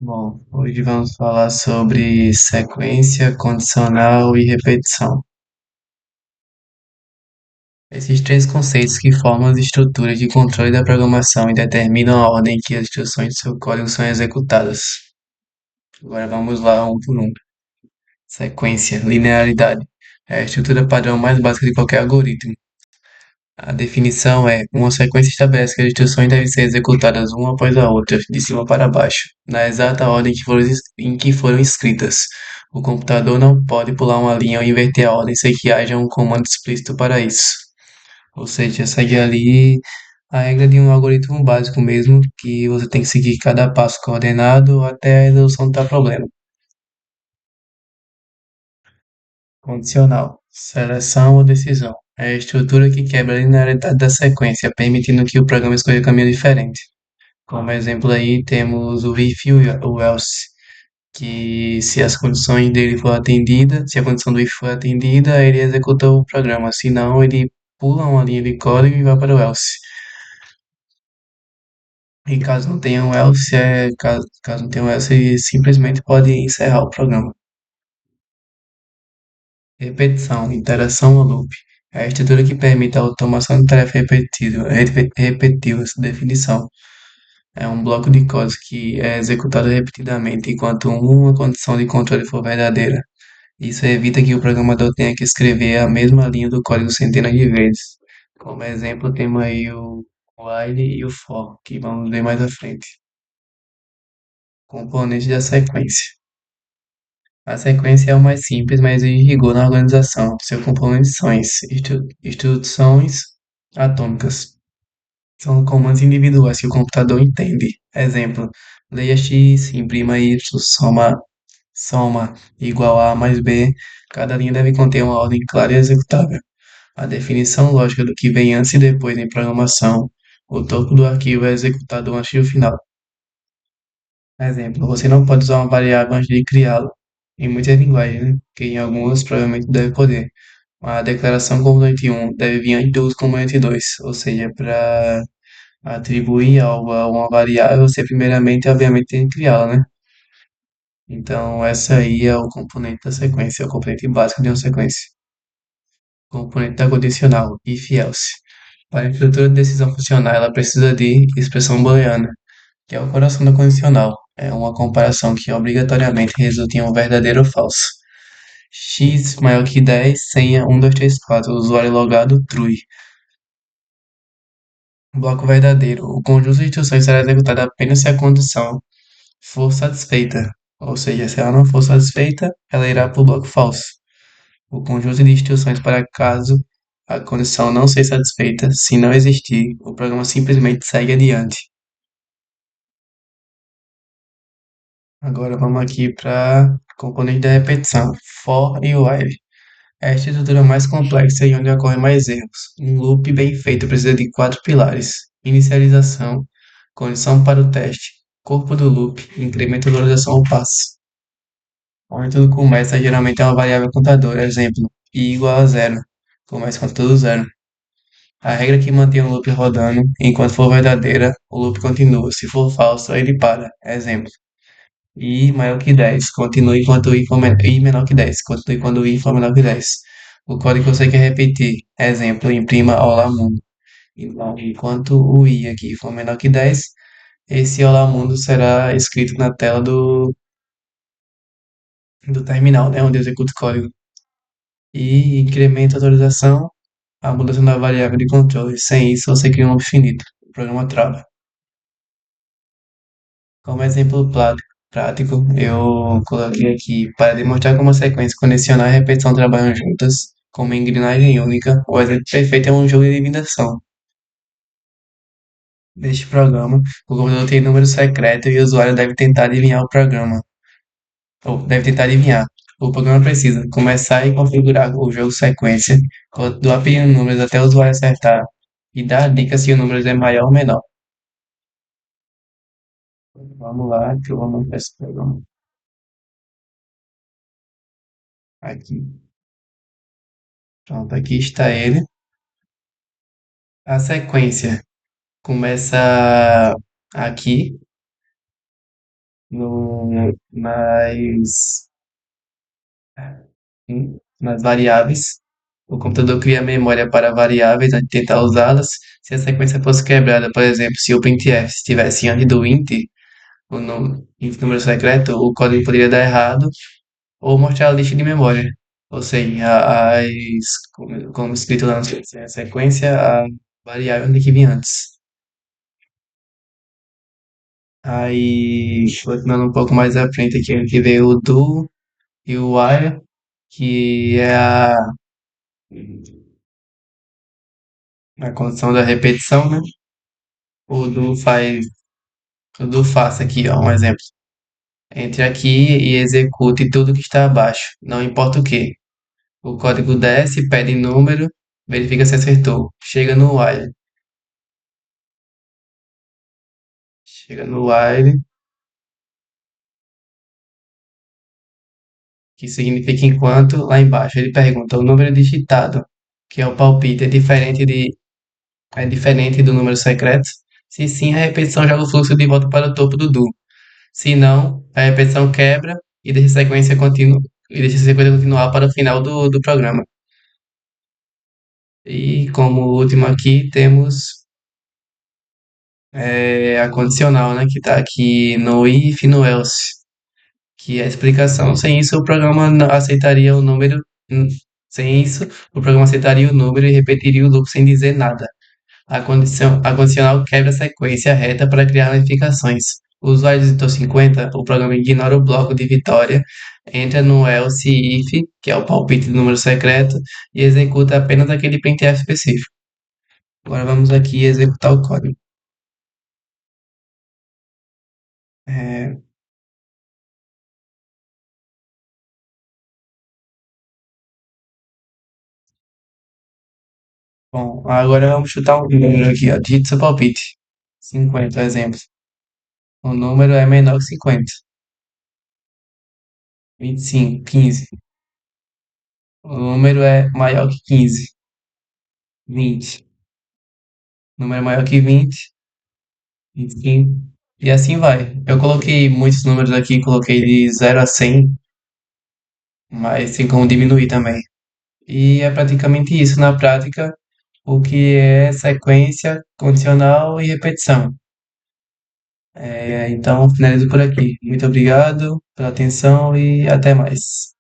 Bom, hoje vamos falar sobre sequência, condicional e repetição. Esses três conceitos que formam as estruturas de controle da programação e determinam a ordem em que as instruções do seu código são executadas. Agora vamos lá, um por um. Sequência, linearidade. É a estrutura padrão mais básica de qualquer algoritmo. A definição é: uma sequência estabelece que as instruções devem ser executadas uma após a outra, de cima para baixo, na exata ordem em que foram escritas. O computador não pode pular uma linha ou inverter a ordem sem que haja um comando explícito para isso. Ou seja, segue ali a regra de um algoritmo básico mesmo, que você tem que seguir cada passo coordenado até a resolução do problema. Condicional. Seleção ou decisão. É a estrutura que quebra a linearidade da sequência, permitindo que o programa escolha caminho diferente. Como exemplo aí temos o if e o else, que se as condições dele for atendida, se a condição do if for atendida, ele executa o programa, se não, ele pula uma linha de código e vai para o else. E caso não tenha um else, caso não tenha um else, ele simplesmente pode encerrar o programa. Repetição, interação ou loop. É a estrutura que permite a automação de tarefas repetitivas. Definição. É um bloco de código que é executado repetidamente enquanto uma condição de controle for verdadeira. Isso evita que o programador tenha que escrever a mesma linha do código centenas de vezes. Como exemplo, temos aí o while e o for, que vamos ver mais à frente. Componentes da sequência. A sequência é o mais simples, mas exige rigor na organização. Seus componentes são instruções atômicas. São comandos individuais que o computador entende. Exemplo: leia x, imprima y, soma igual a mais b. Cada linha deve conter uma ordem clara e executável. A definição lógica do que vem antes e depois em programação. O topo do arquivo é executado antes do final. Exemplo: você não pode usar uma variável antes de criá-la. Em muitas linguagens, né? Que em algumas provavelmente deve poder. A declaração componente 1 deve vir antes do uso componente 2, ou seja, para atribuir algo a uma variável, você primeiramente, obviamente, tem que criá-la, né? Então, essa aí é o componente da sequência, é o componente básico de uma sequência. Componente da condicional, if else. Para a estrutura de decisão funcionar, ela precisa de expressão booleana, que é o coração da condicional. É uma comparação que obrigatoriamente resulta em um verdadeiro ou falso. X maior que 10, senha 1234, usuário logado, true. Bloco verdadeiro. O conjunto de instruções será executado apenas se a condição for satisfeita. Ou seja, se ela não for satisfeita, ela irá para o bloco falso. O conjunto de instruções para caso a condição não seja satisfeita, se não existir, o programa simplesmente segue adiante. Agora vamos aqui para componente da repetição, for e while. É a estrutura mais complexa e onde ocorrem mais erros. Um loop bem feito precisa de quatro pilares: inicialização, condição para o teste, corpo do loop, incremento de valorização ao passo. Onde tudo começa geralmente é uma variável contadora, exemplo, i igual a zero. Começa com tudo zero. A regra que mantém o loop rodando, enquanto for verdadeira, o loop continua. Se for falso, ele para. Exemplo, i maior que 10, continue enquanto i menor que 10, continue quando i for menor que 10. O código você quer repetir. Exemplo, imprima Olá Mundo. Então, enquanto o i aqui for menor que 10, esse Olá Mundo será escrito na tela do terminal, né, onde executa o código. E incremento a atualização, a mudança na variável de controle. Sem isso, você cria um loop finito. O programa trava. Como exemplo prático, eu coloquei aqui para demonstrar como a sequência condicional e a repetição trabalham juntas, como engrenagem única. O exemplo perfeito é um jogo de eliminação. Neste programa, o computador tem número secreto e o usuário deve tentar adivinhar o programa. Ou deve tentar adivinhar. O programa precisa começar e configurar o jogo sequência, continuar pedindo números até o usuário acertar e dar dicas se o número é maior ou menor. Vamos lá, que eu vou montar esse programa aqui. Pronto, aqui está ele. A sequência começa aqui no, nas variáveis. O computador cria memória para variáveis antes de tentar usá-las. Se a sequência fosse quebrada, por exemplo, se o printf estivesse antes do int, int número secreto, o código poderia dar errado ou mostrar a lista de memória. Ou seja, como escrito lá na sequência, a variável tem que vir antes. Aí, continuando um pouco mais à frente aqui, a gente vê o do e o while, que é a condição da repetição, né? O do faz, o do faça aqui, ó, um exemplo. Entre aqui e execute tudo que está abaixo, não importa o que. O código desce, pede número, verifica se acertou. Chega no while, que significa enquanto, lá embaixo ele pergunta o número digitado, que é o palpite, é diferente do número secreto. Se sim, a repetição joga o fluxo de volta para o topo do do. Se não, a repetição quebra e deixa a sequência continuar para o final do programa. E como último aqui temos a condicional, né, que está aqui no if e no else, que é a explicação. Sem isso, o programa aceitaria o número. Sem isso, o programa aceitaria o número e repetiria o loop sem dizer nada. A condicional quebra a sequência reta para criar ramificações. O usuário digitou 50, o programa ignora o bloco de vitória, entra no else if, que é o palpite do número secreto, e executa apenas aquele printf específico. Agora vamos aqui executar o código. É, bom, agora vamos chutar um número aqui, ó. Digite seu palpite. 50, exemplo. O número é menor que 50. 25, 15. O número é maior que 15. 20. O número é maior que 20. 25. E assim vai. Eu coloquei muitos números aqui, coloquei de 0 a 100, mas tem como diminuir também. E é praticamente isso na prática, o que é sequência, condicional e repetição. Então, finalizo por aqui. Muito obrigado pela atenção e até mais.